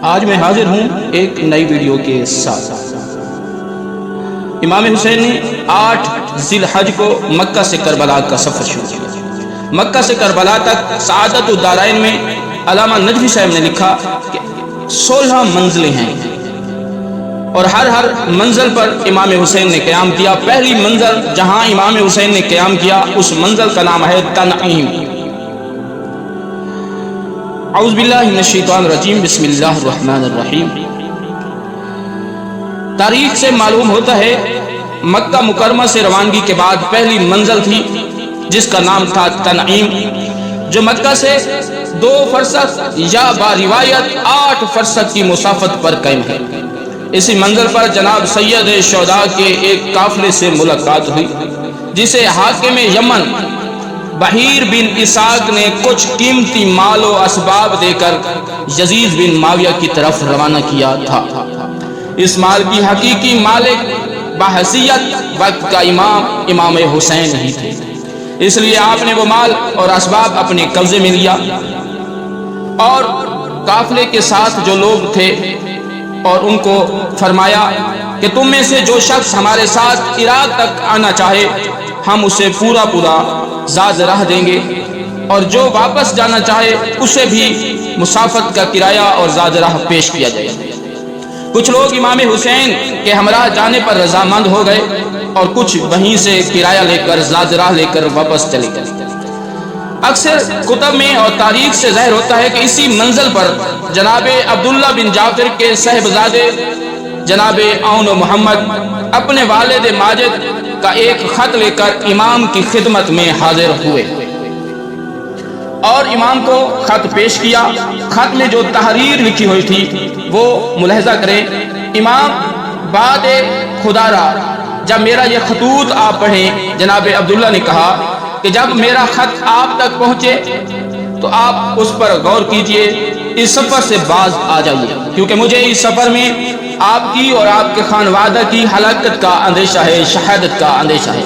آج میں حاضر ہوں ایک نئی ویڈیو کے ساتھ۔ امام حسین نے 8 ذی الحج کو مکہ سے کربلا کا سفر شروع کیا۔ مکہ سے کربلا تک سعادت الدارین میں علامہ نجوی صاحب نے لکھا کہ 16 منزلیں ہیں اور ہر منزل پر امام حسین نے قیام کیا۔ پہلی منزل جہاں امام حسین نے قیام کیا اس منزل کا نام ہے تنعیم۔ اعوذ باللہ من الشیطان الرجیم، بسم اللہ الرحمن الرحیم۔ تاریخ سے معلوم ہوتا ہے مکہ مکرمہ سے روانگی کے بعد پہلی منزل تھی جس کا نام تھا تنعیم، جو مکہ سے 2 فرسخ یا باروایت 8 فرسخ کی مسافت پر قائم ہے۔ اسی منزل پر جناب سید شہداء کے ایک قافلے سے ملاقات ہوئی جسے حاکم یمن بحیر بن اسحاق نے کچھ قیمتی مال و اسباب دے کر یزید بن معاویہ کی طرف روانہ کیا تھا۔ اس مال کی حقیقی مالک بحیثیت وقت کا امام حسین ہی تھے، اس لیے آپ نے وہ مال اور اسباب اپنے قبضے میں لیا اور قافلے کے ساتھ جو لوگ تھے اور ان کو فرمایا کہ تم میں سے جو شخص ہمارے ساتھ عراق تک آنا چاہے ہم اسے پورا زاد راہ دیں گے، اور جو واپس جانا چاہے اسے بھی مسافت کا کرایہ اور زاد راہ پیش کیا جائے۔ کچھ لوگ امام حسین کے ہمراہ جانے پر رضامند ہو گئے اور کچھ وہیں سے کرایہ لے کر زاد راہ لے کر واپس چلے گئے۔ اکثر کتب میں اور تاریخ سے ظاہر ہوتا ہے کہ اسی منزل پر جناب عبداللہ بن جعفر کے صاحبزادے جناب عون محمد اپنے والد ماجد کا ایک خط لے کر امام کی خدمت میں حاضر ہوئے اور امام کو خط پیش کیا۔ خط میں جو تحریر لکھی ہوئی تھی وہ ملاحظہ کریں۔ امام بعد خدا را جب میرا یہ خطوط آپ پڑھیں، جناب عبداللہ نے کہا کہ جب میرا خط آپ تک پہنچے تو آپ اس پر غور کیجئے، اس سفر سے باز آ جائیے، کیونکہ مجھے اس سفر میں آپ کی اور آپ کے خانوادہ کی ہلاکت کا اندیشہ ہے، شہادت کا اندیشہ ہے۔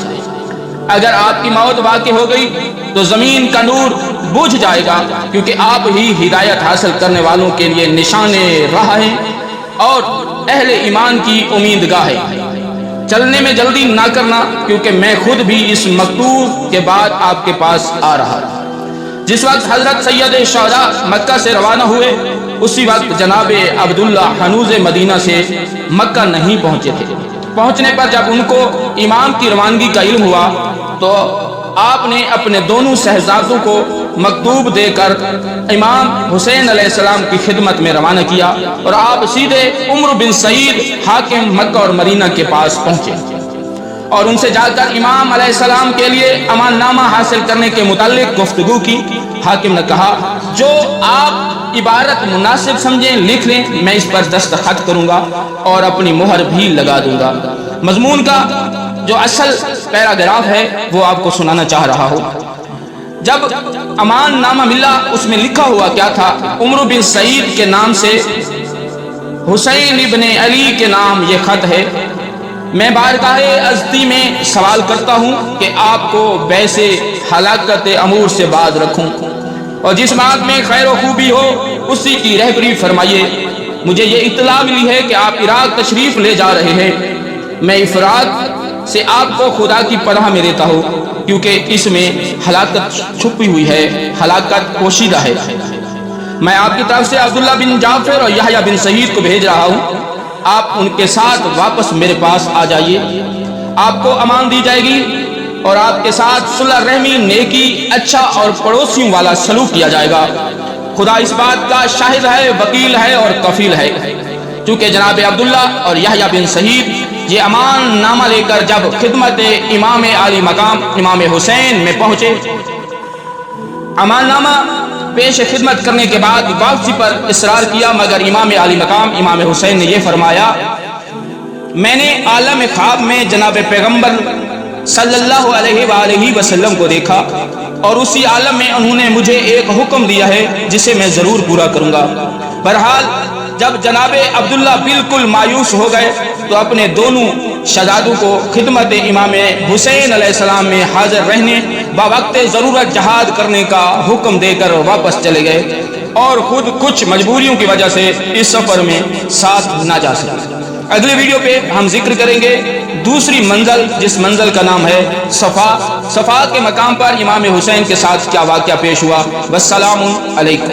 اگر آپ کی موت واقع ہو گئی تو زمین کا نور بجھ جائے گا، کیونکہ آپ ہی ہدایت حاصل کرنے والوں کے لیے نشان راہ ہیں اور اہل ایمان کی امیدگاہ ہے۔ چلنے میں جلدی نہ کرنا، کیونکہ میں خود بھی اس مکتوب کے بعد آپ کے پاس آ رہا ہوں۔ جس وقت حضرت سید شہداء مکہ سے روانہ ہوئے اسی وقت جناب عبداللہ ہنوز مدینہ سے مکہ نہیں پہنچے تھے۔ پہنچنے پر جب ان کو امام کی روانگی کا علم ہوا تو آپ نے اپنے دونوں صاحبزادوں کو مکتوب دے کر امام حسین علیہ السلام کی خدمت میں روانہ کیا اور آپ سیدھے عمر بن سعید حاکم مکہ اور مدینہ کے پاس پہنچے اور ان سے جا کر امام علیہ السلام کے لیے امان نامہ حاصل کرنے کے متعلق گفتگو کی۔ حاکم نے کہا جو آپ عبارت مناسب سمجھیں لکھ لیں، میں اس پر دستخط کروں گا اور اپنی مہر بھی لگا دوں گا۔ مضمون کا جو اصل پیراگراف ہے وہ آپ کو سنانا چاہ رہا ہوں۔ جب امان نامہ ملا اس میں لکھا ہوا کیا تھا؟ عمر بن سعید کے نام سے حسین ابن علی کے نام یہ خط ہے۔ میں بارگاہ ازتی میں سوال کرتا ہوں کہ آپ کو ویسے ہلاکت امور سے باز رکھوں اور جس بات میں خیر و خوبی ہو اسی کی رہبری فرمائیے۔ مجھے یہ اطلاع ملی ہے کہ آپ عراق تشریف لے جا رہے ہیں۔ میں افراد سے آپ کو خدا کی پناہ میں دیتا ہوں، کیونکہ اس میں ہلاکت چھپی ہوئی ہے، ہلاکت پوشیدہ ہے۔ میں آپ کی طرف سے عبداللہ بن جعفر اور یحییٰ بن سعید کو بھیج رہا ہوں، آپ ان کے ساتھ واپس میرے پاس آ جائیے۔ آپ کو امان دی جائے گی اور آپ کے ساتھ صلح رحمی، نیکی، اچھا اور پڑوسیوں والا سلوک کیا جائے گا۔ خدا اس بات کا شاہد ہے، وکیل ہے اور کفیل ہے۔ چونکہ جناب عبداللہ اور یحییٰ بن سعید یہ امان نامہ لے کر جب خدمت امام عالی مقام امام حسین میں پہنچے، امان نامہ پیش خدمت کرنے کے بعد واپسی پر اصرار کیا، مگر امام عالی مقام امام حسین نے یہ فرمایا میں نے عالم خواب میں جناب پیغمبر صلی اللہ علیہ وآلہ وسلم کو دیکھا اور اسی عالم میں انہوں نے مجھے ایک حکم دیا ہے جسے میں ضرور پورا کروں گا۔ بہرحال جب جناب عبداللہ بالکل مایوس ہو گئے تو اپنے دونوں شہزادوں کو خدمت امام حسین علیہ السلام میں حاضر رہنے بوقت ضرورت جہاد کرنے کا حکم دے کر واپس چلے گئے اور خود کچھ مجبوریوں کی وجہ سے اس سفر میں ساتھ نہ جا سکے۔ اگلے ویڈیو پہ ہم ذکر کریں گے دوسری منزل، جس منزل کا نام ہے صفا۔ صفا کے مقام پر امام حسین کے ساتھ کیا واقعہ پیش ہوا۔ والسلام علیکم۔